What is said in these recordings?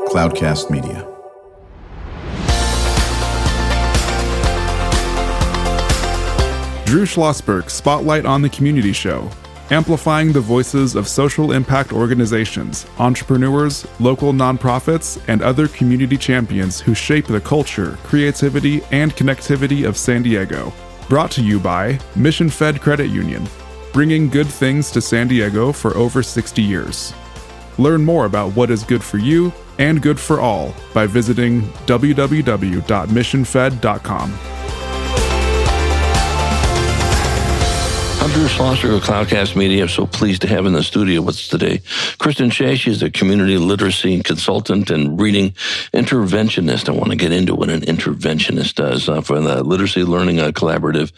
Cloudcast Media. Drew Schlosberg Spotlight on the Community Show, amplifying the voices of social impact organizations, entrepreneurs, local nonprofits, and other community champions who shape the culture, creativity, and connectivity of San Diego. Brought to you by Mission Fed Credit Union, bringing good things to San Diego for over 60 years. Learn more about what is good for you and good for all by visiting www.missionfed.com. I'm Drew Schlosberg of Cloudcast Media. I'm so pleased to have in the studio with us today Kristen Shea. She's a community literacy consultant and reading interventionist. I want to get into what an interventionist does for the Literacy Learning Collaborative.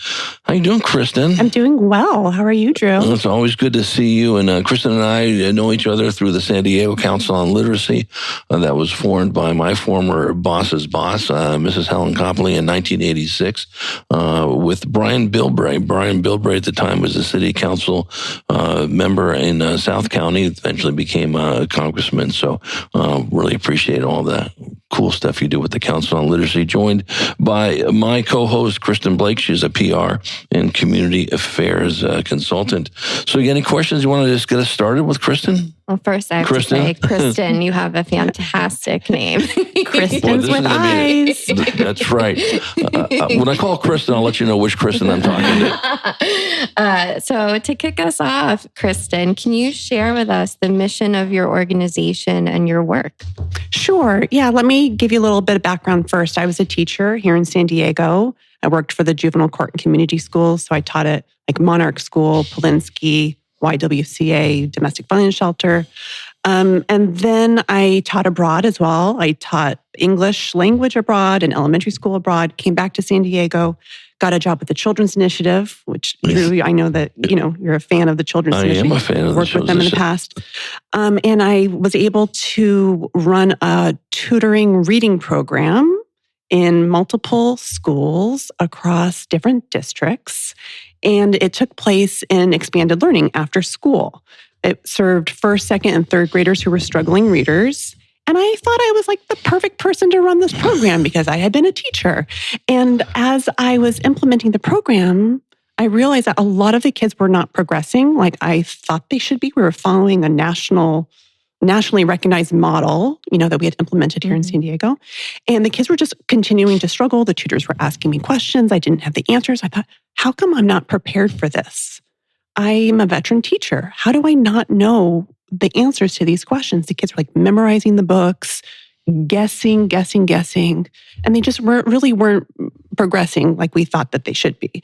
How you doing, Kristen? I'm doing well. How are you, Drew? Well, it's always good to see you. And Kristen and I know each other through the San Diego Council on Literacy. That was formed by my former boss's boss, Mrs. Helen Copley, in 1986, with Brian Bilbray. Brian Bilbray at the time was a city council member in South County, eventually became a congressman. So really appreciate all the cool stuff you do with the Council on Literacy. Joined by my co-host, Kristen Blake. She's a PR and community affairs consultant. So you got any questions you want to just get us started with, Kristen? Well, first I have to say, Kristen, you have a fantastic name. Kristen's with eyes. That's right. When I call Kristen, I'll let you know which Kristen I'm talking to. So to kick us off, Kristen, can you share with us the mission of your organization and your work? Sure. Yeah, let me give you a little bit of background first. I was a teacher here in San Diego. I worked for the juvenile court and community schools. So I taught at like Monarch School, Polinsky, YWCA, domestic violence shelter. And then I taught abroad as well. I taught English language abroad and elementary school abroad, came back to San Diego, got a job with the Children's Initiative, which Drew, I know that you're a fan of the Children's Initiative. I am a fan of worked with them in the past. And I was able to run a tutoring reading program in multiple schools across different districts. And it took place in expanded learning after school. It served first, second, and third graders who were struggling readers. And I thought I was like the perfect person to run this program because I had been a teacher. And as I was implementing the program, I realized that a lot of the kids were not progressing like I thought they should be. We were following a nationally recognized model, that we had implemented here in San Diego. And the kids were just continuing to struggle. The tutors were asking me questions. I didn't have the answers. I thought, how come I'm not prepared for this? I'm a veteran teacher. How do I not know the answers to these questions? The kids were like memorizing the books, guessing. And they just weren't progressing like we thought that they should be.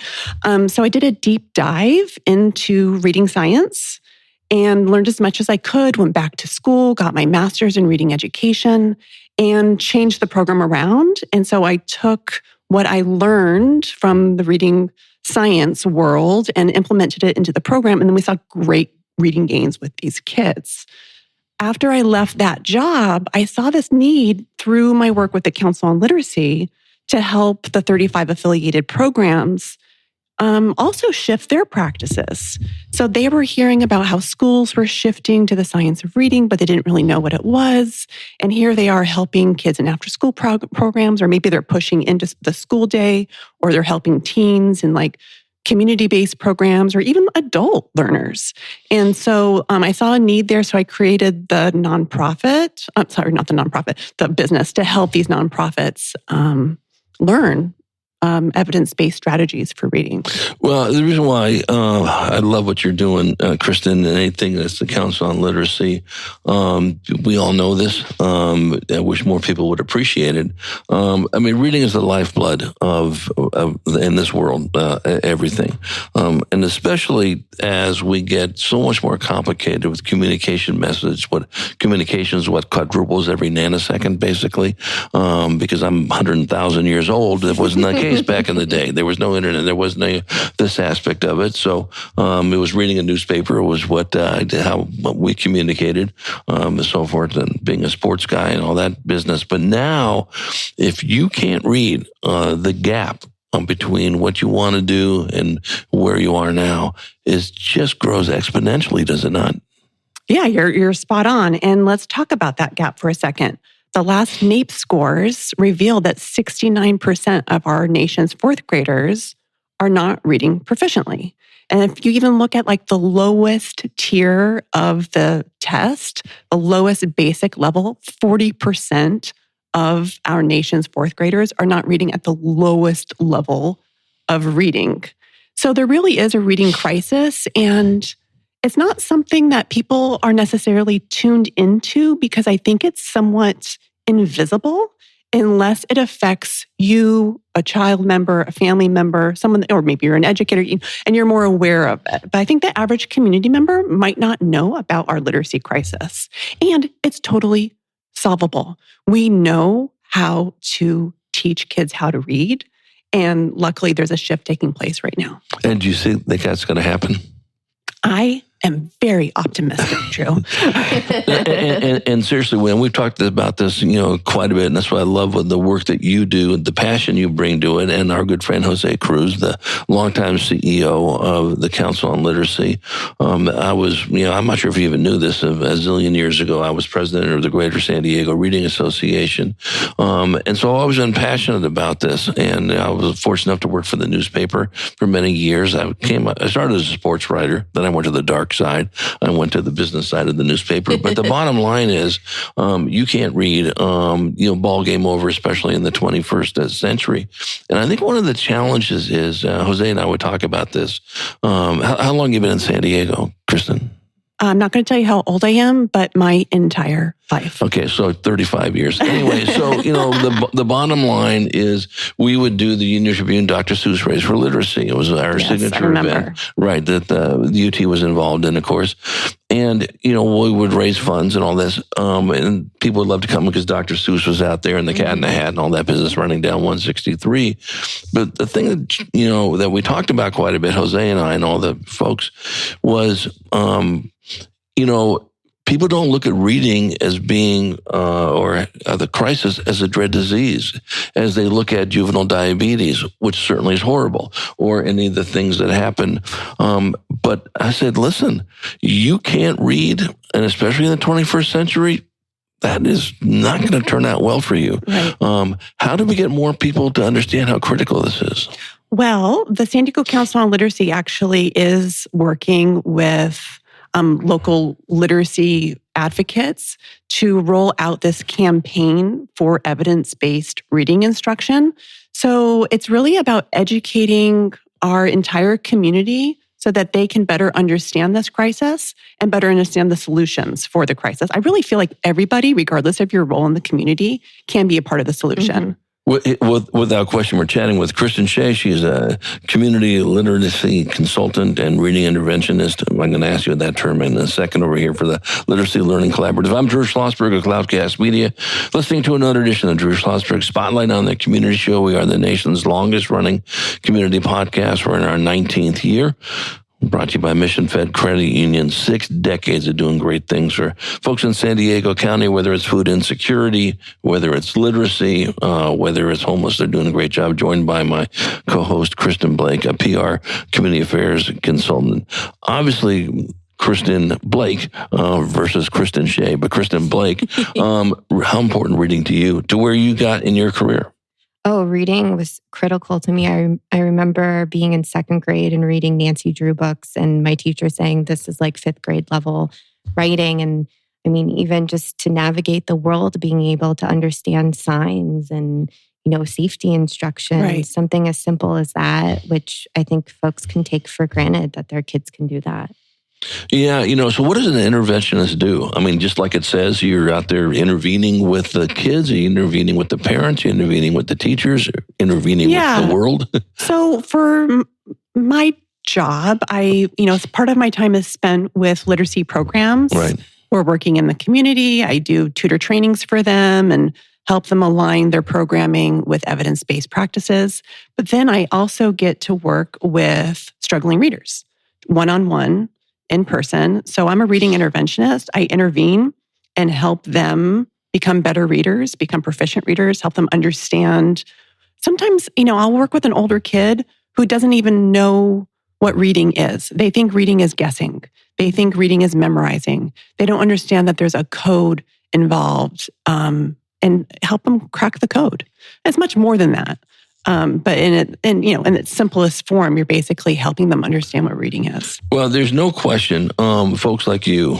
So I did a deep dive into reading science and learned as much as I could, went back to school, got my master's in reading education, and changed the program around. And so I took what I learned from the reading science world and implemented it into the program. And then we saw great reading gains with these kids. After I left that job, I saw this need through my work with the Council on Literacy to help the 35 affiliated programs also shift their practices. So they were hearing about how schools were shifting to the science of reading, but they didn't really know what it was. And here they are helping kids in after-school programs, or maybe they're pushing into the school day, or they're helping teens in like community-based programs, or even adult learners. And so I saw a need there, so I created the the business to help these nonprofits learn evidence-based strategies for reading. Well, the reason why I love what you're doing, Kristen, and anything that's the Council on Literacy, we all know this. I wish more people would appreciate it. Reading is the lifeblood of in this world, everything. And especially as we get so much more complicated with communication methods, what quadruples every nanosecond, basically, because I'm 100,000 years old. It wasn't the case back in the day. There was no internet. There wasn't this aspect of it. So it was reading a newspaper. It was how we communicated and so forth, and being a sports guy and all that business. But now, if you can't read the gap between what you want to do and where you are now, just grows exponentially, does it not? Yeah, you're spot on. And let's talk about that gap for a second. The last NAEP scores revealed that 69% of our nation's fourth graders are not reading proficiently. And if you even look at like the lowest tier of the test, the lowest basic level, 40% of our nation's fourth graders are not reading at the lowest level of reading. So there really is a reading crisis, and it's not something that people are necessarily tuned into because I think it's somewhat invisible unless it affects you, a child member, a family member, someone, or maybe you're an educator and you're more aware of it. But I think the average community member might not know about our literacy crisis. And it's totally solvable. We know how to teach kids how to read. And luckily, there's a shift taking place right now. And do you think that's going to happen? I am very optimistic, Drew. and seriously, when we've talked about this, quite a bit, and that's why I love with the work that you do, the passion you bring to it, and our good friend Jose Cruz, the longtime CEO of the Council on Literacy. I was, I'm not sure if you even knew this, a zillion years ago, I was president of the Greater San Diego Reading Association. And so I've always been passionate about this, and I was fortunate enough to work for the newspaper for many years. I started as a sports writer, then I went to the dark side. I went to the business side of the newspaper. But the bottom line is, you can't read, ball game over, especially in the 21st century. And I think one of the challenges is, Jose and I would talk about this. How long have you been in San Diego, Kristen? I'm not going to tell you how old I am, but my entire life. Okay, so 35 years. Anyway, so, the bottom line is we would do the Union Tribune Dr. Seuss Race for Literacy. It was our signature event, right, that the UT was involved in, of course. And, we would raise funds and all this. And people would love to come because Dr. Seuss was out there and the Cat in the Hat and all that business running down 163. But the thing that, that we talked about quite a bit, Jose and I and all the folks, was, people don't look at reading as being, or the crisis as a dread disease, as they look at juvenile diabetes, which certainly is horrible, or any of the things that happen. But I said, listen, you can't read, and especially in the 21st century, that is not going to turn out well for you. Right. How do we get more people to understand how critical this is? Well, the San Diego Council on Literacy actually is working with local literacy advocates to roll out this campaign for evidence-based reading instruction. So it's really about educating our entire community so that they can better understand this crisis and better understand the solutions for the crisis. I really feel like everybody, regardless of your role in the community, can be a part of the solution. Mm-hmm. Without question, we're chatting with Kristen Shea. She's a community literacy consultant and reading interventionist. I'm going to ask you that term in a second over here for the Literacy Learning Collaborative. I'm Drew Schlosberg of Cloudcast Media, listening to another edition of Drew Schlosberg Spotlight on the Community Show. We are the nation's longest running community podcast. We're in our 19th year. Brought to you by Mission Fed Credit Union. 6 decades of doing great things for folks in San Diego County, whether it's food insecurity, whether it's literacy, whether it's homeless. They're doing a great job. Joined by my co-host, Kristen Blake, a PR community affairs consultant. Obviously, Kristen Blake versus Kristen Shea, but Kristen Blake, how important reading to you, to where you got in your career? Oh, reading was critical to me. I remember being in 2nd grade and reading Nancy Drew books and my teacher saying this is like 5th grade level writing. And I mean, even just to navigate the world, being able to understand signs and, safety instructions, right. Something as simple as that, which I think folks can take for granted that their kids can do that. Yeah, so what does an interventionist do? I mean, just like it says, you're out there intervening with the kids, you're intervening with the parents, you're intervening with the teachers, intervening with the world. So for my job, part of my time is spent with literacy programs. Right. We're working in the community. I do tutor trainings for them and help them align their programming with evidence-based practices. But then I also get to work with struggling readers, one-on-one, in person. So I'm a reading interventionist. I intervene and help them become better readers, become proficient readers, help them understand. Sometimes, I'll work with an older kid who doesn't even know what reading is. They think reading is guessing. They think reading is memorizing. They don't understand that there's a code involved and help them crack the code. It's much more than that. But in its simplest form, you're basically helping them understand what reading is. Well, there's no question, folks like you,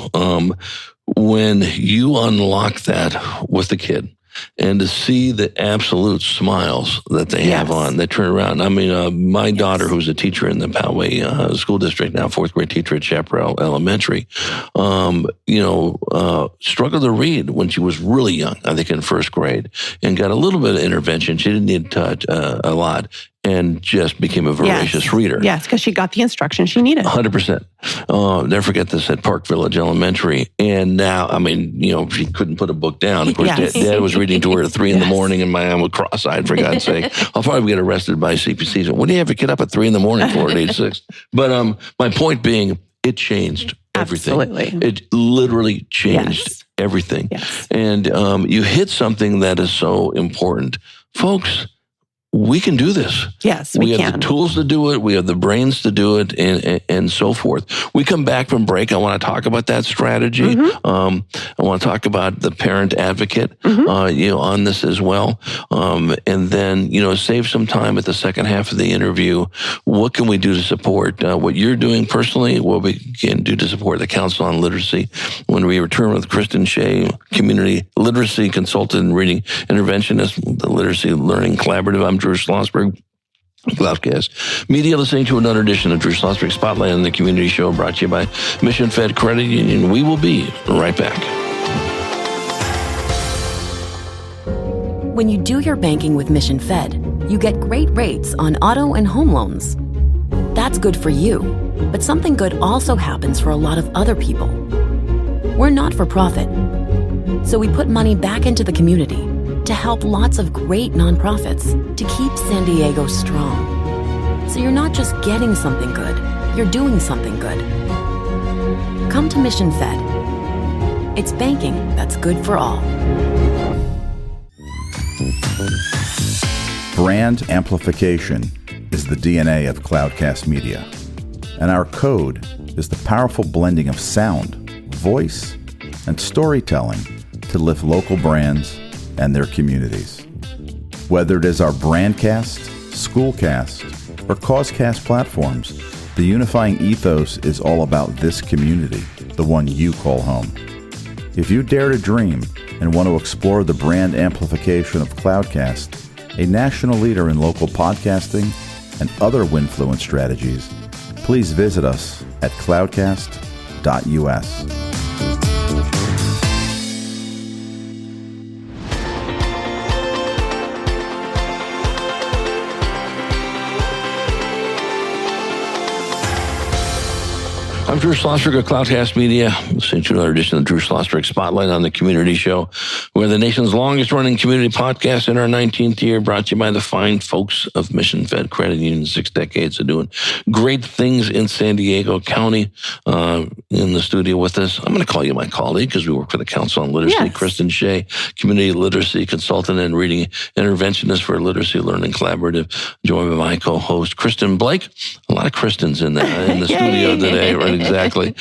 when you unlock that with the kid, and to see the absolute smiles that they have on, they turn around. I mean, my daughter, who's a teacher in the Poway school district now, fourth grade teacher at Chaparral Elementary, struggled to read when she was really young, I think in first grade, and got a little bit of intervention. She didn't need touch a lot, and just became a voracious reader. Yes, because she got the instruction she needed. 100%. Never forget this at Park Village Elementary. And now, I mean, she couldn't put a book down. Of course, Dad was reading to her at 3 in the morning, and my aunt was cross-eyed, for God's sake. I'll probably get arrested by CPCs. What do you have to get up at 3 in the morning for at age 6? But my point being, it changed everything. Absolutely. It literally changed everything. Yes. And you hit something that is so important. Folks, we can do this. Yes, we can. have the tools to do it. We have the brains to do it, and so forth. We come back from break. I want to talk about that strategy. I want to talk about the parent advocate, on this as well. And then, save some time at the second half of the interview. What can we do to support what you're doing personally? What we can do to support the Council on Literacy? When we return with Kristen Shea, community literacy consultant and reading interventionist, the Literacy Learning Collaborative. I'm Drew Schlosberg, Cloudcast Media, listening to another edition of Drew Schlosberg Spotlight on the Community Show, brought to you by Mission Fed Credit Union. We will be right back. When you do your banking with Mission Fed, you get great rates on auto and home loans. That's good for you, but something good also happens for a lot of other people. We're not for profit, so we put money back into the community to help lots of great nonprofits to keep San Diego strong. So you're not just getting something good, you're doing something good. Come to Mission Fed. It's banking that's good for all. Brand amplification is the DNA of Cloudcast Media, and our code is the powerful blending of sound, voice, and storytelling to lift local brands and their communities. Whether it is our Brandcast, Schoolcast, or Causecast platforms, the unifying ethos is all about this community, the one you call home. If you dare to dream and want to explore the brand amplification of Cloudcast, a national leader in local podcasting and other Winfluence strategies, please visit us at cloudcast.us. I'm Drew Schlosberg of Cloudcast Media, listening to another edition of the Drew Schlosberg Spotlight on the Community Show. We're the nation's longest running community podcast in our 19th year, brought to you by the fine folks of Mission Fed Credit Union, 6 decades of doing great things in San Diego County. In the studio with us, I'm going to call you my colleague because we work for the Council on Literacy. Yes. Kristen Shea, community literacy consultant and reading interventionist for Literacy Learning Collaborative, joined by my co-host, Kristen Blake. A lot of Kristens in the studio today, right? Exactly.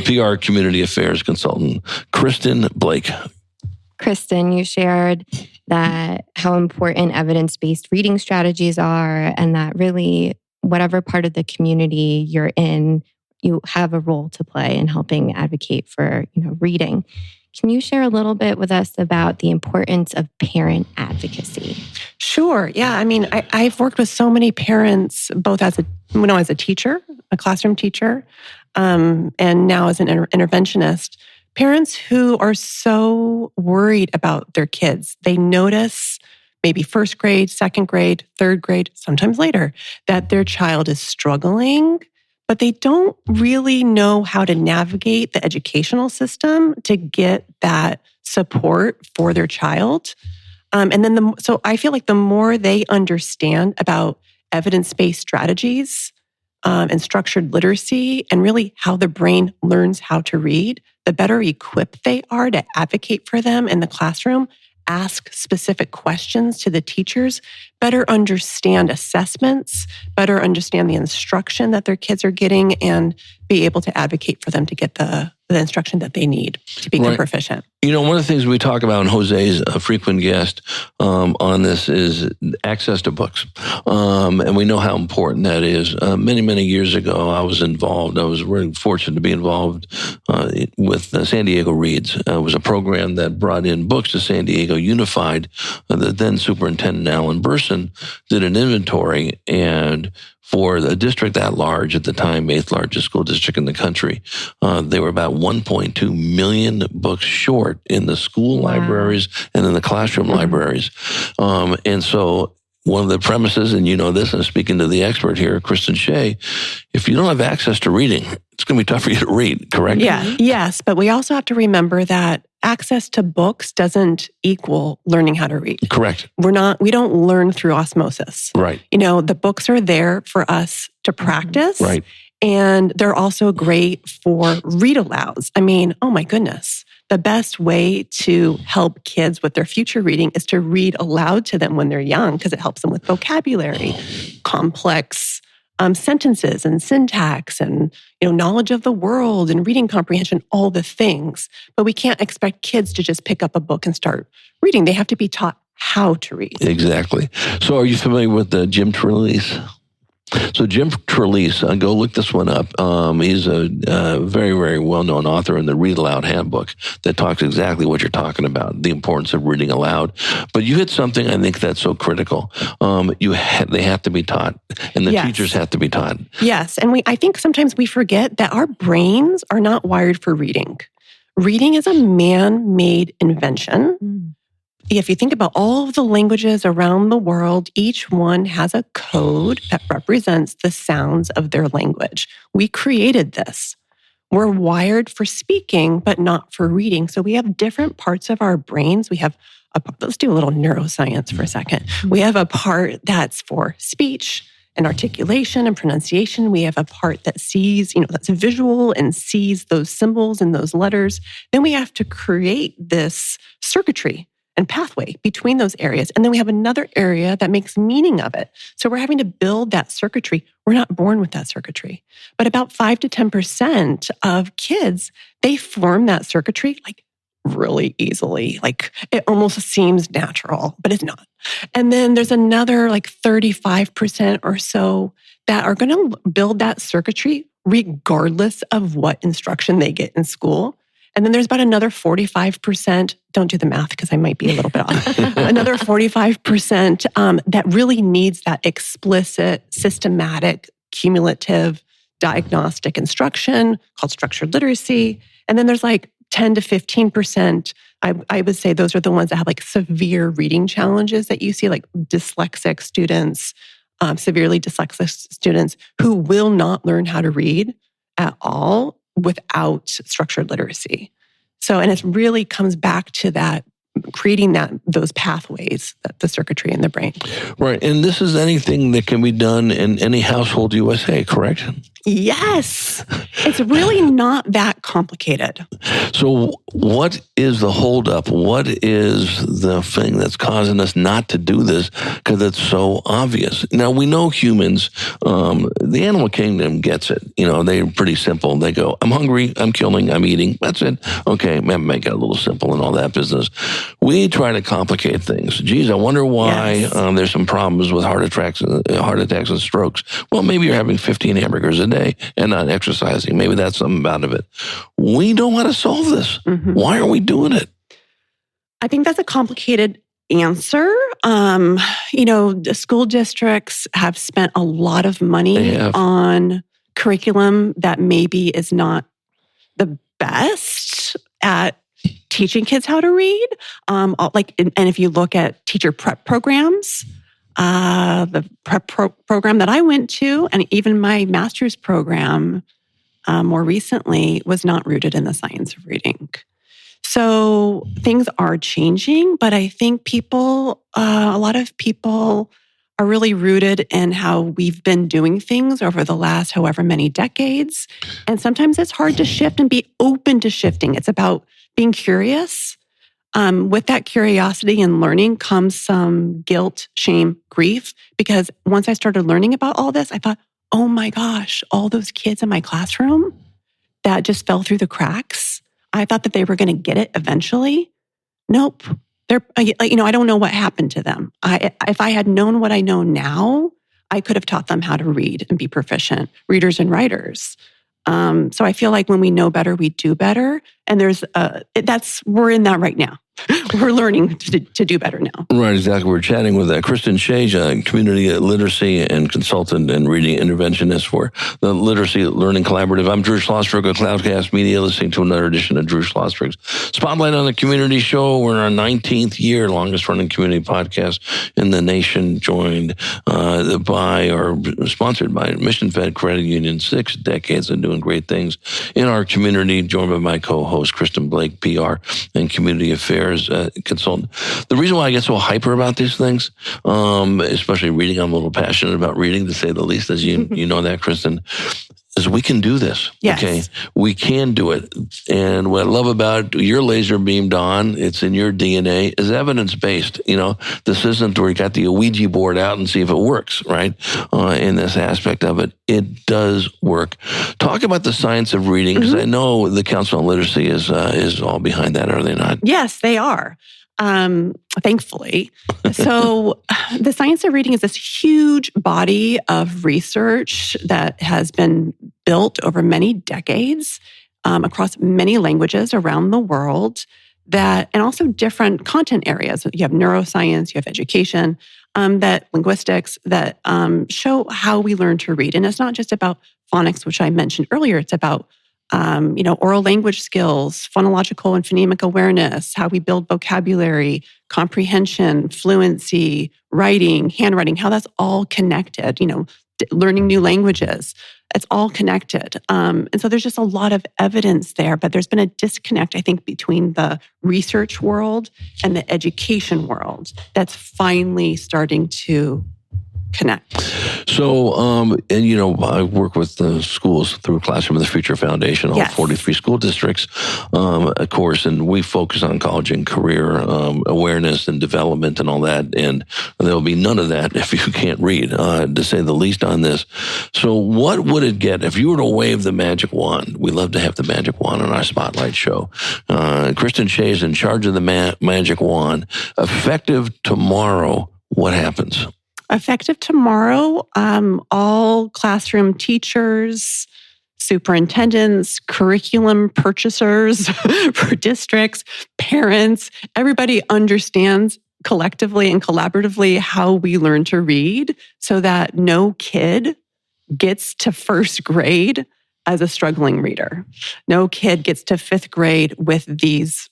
PR community affairs consultant, Kristen Blake. Kristen, you shared that how important evidence-based reading strategies are, and that really whatever part of the community you're in, you have a role to play in helping advocate for, reading. Can you share a little bit with us about the importance of parent advocacy? Sure. Yeah. I mean, I've worked with so many parents, both as a teacher, a classroom teacher, and now as an interventionist. Parents who are so worried about their kids, they notice maybe first grade, second grade, third grade, sometimes later, that their child is struggling, but they don't really know how to navigate the educational system to get that support for their child. So I feel like the more they understand about evidence-based strategies and structured literacy and really how the brain learns how to read, the better equipped they are to advocate for them in the classroom, ask specific questions to the teachers, better understand assessments, better understand the instruction that their kids are getting, and be able to advocate for them to get the the instruction that they need to become Right. proficient. You know, one of the things we talk about, and Jose's a frequent guest on this, is access to books. And we know how important that is. Many, many years ago, I was really fortunate to be involved with San Diego Reads. It was a program that brought in books to San Diego, unified. The then superintendent, Alan Burson, did an inventory, and for a district that large at the time, 8th largest school district in the country, they were about 1.2 million books short in the school libraries and in the classroom libraries. And so one of the premises, and you know this, and speaking to the expert here, Kristen Shea, if you don't have access to reading, it's going to be tough for you to read, correct? Yeah, yes, but we also have to remember that access to books doesn't equal learning how to read. Correct. We don't learn through osmosis. Right. You know, the books are there for us to practice. Right. And they're also great for read alouds. I mean, oh my goodness. The best way to help kids with their future reading is to read aloud to them when they're young, because it helps them with vocabulary, complex sentences and syntax, and knowledge of the world and reading comprehension, all the things. But we can't expect kids to just pick up a book and start reading. They have to be taught how to read. Exactly. So are you familiar with Jim Trelease? So Jim Trelease, go look this one up. He's a very, very well-known author in the Read Aloud Handbook that talks exactly what you're talking about, the importance of reading aloud. But you hit something I think that's so critical. They have to be taught, and the teachers have to be taught. Yes, and I think sometimes we forget that our brains are not wired for reading. Reading is a man-made invention. If you think about all of the languages around the world, each one has a code that represents the sounds of their language. We created this. We're wired for speaking, but not for reading. So we have different parts of our brains. Let's do a little neuroscience for a second. We have a part that's for speech and articulation and pronunciation. We have a part that sees, that's visual and sees those symbols and those letters. Then we have to create this circuitry and pathway between those areas. And then we have another area that makes meaning of it. So we're having to build that circuitry. We're not born with that circuitry. But about 5 to 10% of kids, they form that circuitry like really easily. Like it almost seems natural, but it's not. And then there's another like 35% or so that are going to build that circuitry regardless of what instruction they get in school. And then there's about another 45%, don't do the math because I might be a little bit off, another 45% that really needs that explicit, systematic, cumulative, diagnostic instruction called structured literacy. And then there's like 10 to 15%, I would say those are the ones that have like severe reading challenges that you see, like dyslexic students, severely dyslexic students who will not learn how to read at all without structured literacy. So, and it really comes back to that, creating those pathways, the circuitry in the brain. Right. And this is anything that can be done in any household USA, correct? Yes. It's really not that complicated. So what is the holdup? What is the thing that's causing us not to do this? Because it's so obvious. Now, we know humans, the animal kingdom gets it. They're pretty simple. They go, I'm hungry, I'm killing, I'm eating. That's it. Okay, make it a little simple and all that business. We try to complicate things. Geez, I wonder why there's some problems with heart attacks and strokes. Well, maybe you're having 15 hamburgers a day and not exercising. Maybe that's something out of it. We don't want to solve this. Mm-hmm. Why are we doing it? I think that's a complicated answer. The school districts have spent a lot of money on curriculum that maybe is not the best at teaching kids how to read. And if you look at teacher prep programs, the prep program that I went to, and even my master's program more recently, was not rooted in the science of reading. So things are changing, but I think a lot of people are really rooted in how we've been doing things over the last however many decades. And sometimes it's hard to shift and be open to shifting. It's about being curious. With that curiosity and learning comes some guilt, shame, grief. Because once I started learning about all this, I thought, oh my gosh, all those kids in my classroom that just fell through the cracks. I thought that they were going to get it eventually. Nope. I don't know what happened to them. If I had known what I know now, I could have taught them how to read and be proficient readers and writers. So I feel like when we know better, we do better. And we're in that right now. We're learning to do better now. Right, exactly. We're chatting with Kristen Shea, community literacy and consultant and reading interventionist for the Literacy Learning Collaborative. I'm Drew Schlosberg of Cloudcast Media, listening to another edition of Drew Schlosberg's Spotlight on the Community Show. We're in our 19th year, longest running community podcast in the nation, joined by or sponsored by Mission Fed Credit Union, 6 decades of doing great things in our community, joined by my co-host, Kristen Blake, PR and Community Affairs consultant. The reason why I get so hyper about these things, especially reading, I'm a little passionate about reading, to say the least, as you know that, Kristen, is we can do this. Yes. Okay, we can do it. And what I love about your laser beamed on, it's in your DNA, is evidence based. This isn't where you got the Ouija board out and see if it works, right? In this aspect of it, it does work. Talk about the science of reading, because I know the Council on Literacy is all behind that, are they not? Yes, they are. Thankfully. So the science of reading is this huge body of research that has been built over many decades across many languages around the world, and also different content areas. You have neuroscience, you have education, linguistics that show how we learn to read. And it's not just about phonics, which I mentioned earlier. It's about oral language skills, phonological and phonemic awareness, how we build vocabulary, comprehension, fluency, writing, handwriting, how that's all connected, learning new languages. It's all connected. And so there's just a lot of evidence there, but there's been a disconnect, I think, between the research world and the education world that's finally starting to connect. So, I work with the schools through Classroom of the Future Foundation, all 43 school districts, of course, and we focus on college and career awareness and development and all that. And there'll be none of that if you can't read, to say the least on this. So what would it get if you were to wave the magic wand? We love to have the magic wand on our Spotlight show. Kristen Shea is in charge of the magic wand. Effective tomorrow, what happens? Effective tomorrow, all classroom teachers, superintendents, curriculum purchasers for districts, parents, everybody understands collectively and collaboratively how we learn to read so that no kid gets to first grade as a struggling reader. No kid gets to 5th grade with these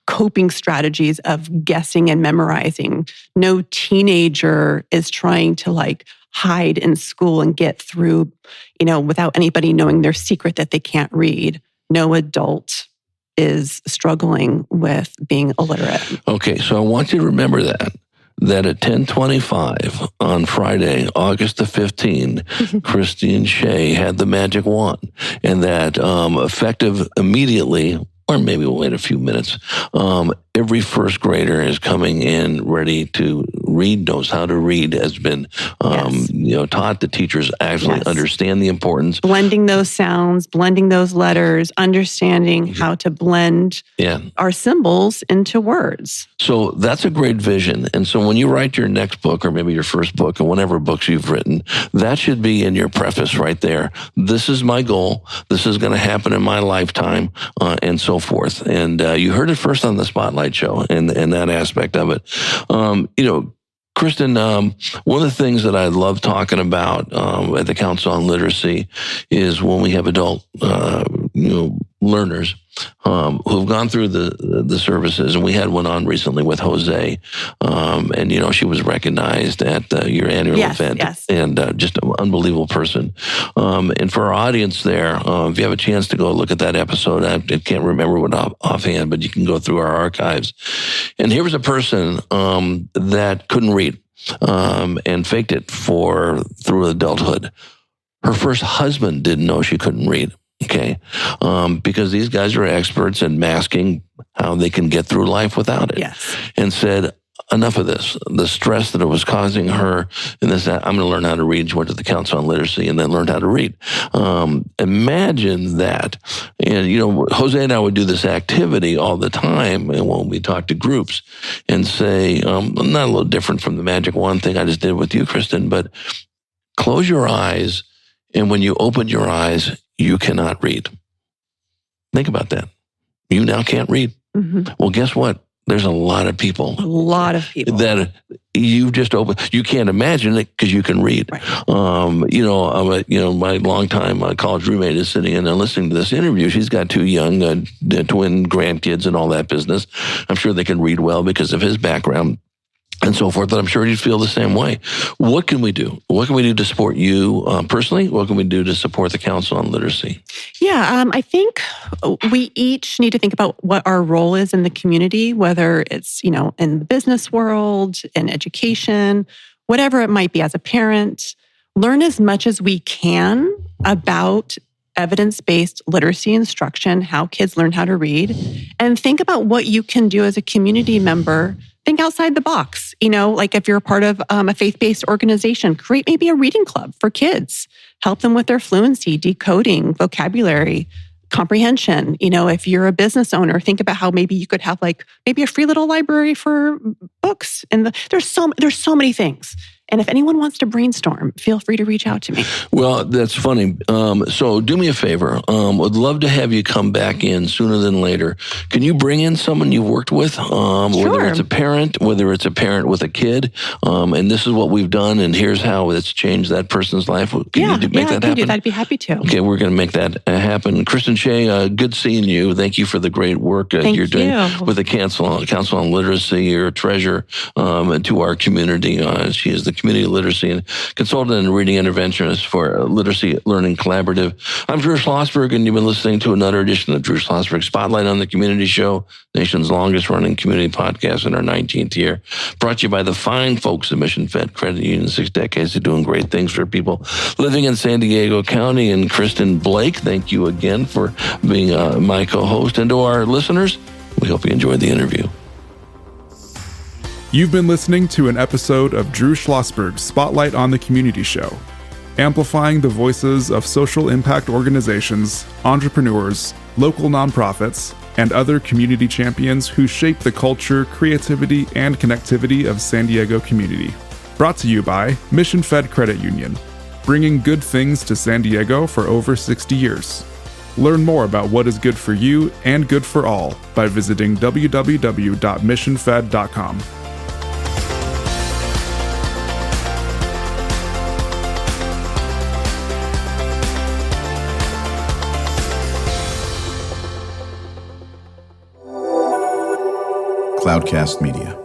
coping strategies of guessing and memorizing. No teenager is trying to hide in school and get through, without anybody knowing their secret that they can't read. No adult is struggling with being illiterate. Okay, so I want you to remember that at 10:25 on Friday, August the 15th, Kristen Shea had the magic wand, and that effective immediately, or maybe we'll wait a few minutes, every first grader is coming in ready to read, knows how to read, has been taught. The teachers actually understand the importance. Blending those sounds, blending those letters, understanding how to blend our symbols into words. So that's a great vision. And so when you write your next book, or maybe your first book, or whatever books you've written, that should be in your preface right there. This is my goal. This is going to happen in my lifetime, and so forth. And you heard it first on the Spotlight show and that aspect of it. Kristen, one of the things that I love talking about at the Council on Literacy is when we have adult learners who've gone through the services, and we had one on recently with Jose, and she was recognized at your annual event, and just an unbelievable person. And for our audience there, if you have a chance to go look at that episode, I can't remember what offhand, but you can go through our archives. And here was a person that couldn't read and faked it through adulthood. Her first husband didn't know she couldn't read. Okay, because these guys are experts in masking how they can get through life without it. Yes. And said, enough of this. The stress that it was causing her, and this, I'm going to learn how to read. She went to the Council on Literacy and then learned how to read. Imagine that. And, Jose and I would do this activity all the time, and when we talk to groups and say, not a little different from the magic wand thing I just did with you, Kristen, but close your eyes, and when you open your eyes, you cannot read. Think about that. You now can't read. Mm-hmm. Well, guess what? There's a lot of people. That you just open. You can't imagine it because you can read. Right. My longtime college roommate is sitting in and listening to this interview. She's got 2 young twin grandkids and all that business. I'm sure they can read well because of his background and so forth, but I'm sure you'd feel the same way. What can we do? What can we do to support you personally? What can we do to support the Council on Literacy? Yeah, I think we each need to think about what our role is in the community, whether it's, in the business world, in education, whatever it might be. As a parent, learn as much as we can about evidence-based literacy instruction, how kids learn how to read, and think about what you can do as a community member. Think outside the box. Like if you're a part of a faith-based organization, create maybe a reading club for kids. Help them with their fluency, decoding, vocabulary, comprehension. If you're a business owner, think about how maybe you could have maybe a free little library for books. And there's so many things. And if anyone wants to brainstorm, feel free to reach out to me. Well, that's funny. So do me a favor. Would love to have you come back in sooner than later. Can you bring in someone you've worked with? Sure. Whether it's a parent with a kid, and this is what we've done, and here's how it's changed that person's life. Can you make that happen? I'd be happy to. Okay, we're going to make that happen. Kristen Shea, good seeing you. Thank you for the great work you're doing with the Council on Literacy. You're a treasure to our community. She is the Community Literacy and Consultant and Reading Interventionist for Literacy Learning Collaborative. I'm Drew Schlosberg, and you've been listening to another edition of Drew Schlosberg Spotlight on the Community Show, nation's longest running community podcast in our 19th year. Brought to you by the fine folks at Mission Fed Credit Union. 6 decades of doing great things for people living in San Diego County. And Kristen Blake, thank you again for being my co-host. And to our listeners, we hope you enjoyed the interview. You've been listening to an episode of Drew Schlosberg's Spotlight on the Community Show, amplifying the voices of social impact organizations, entrepreneurs, local nonprofits, and other community champions who shape the culture, creativity, and connectivity of San Diego community. Brought to you by Mission Fed Credit Union, bringing good things to San Diego for over 60 years. Learn more about what is good for you and good for all by visiting www.missionfed.com. Cloudcast Media.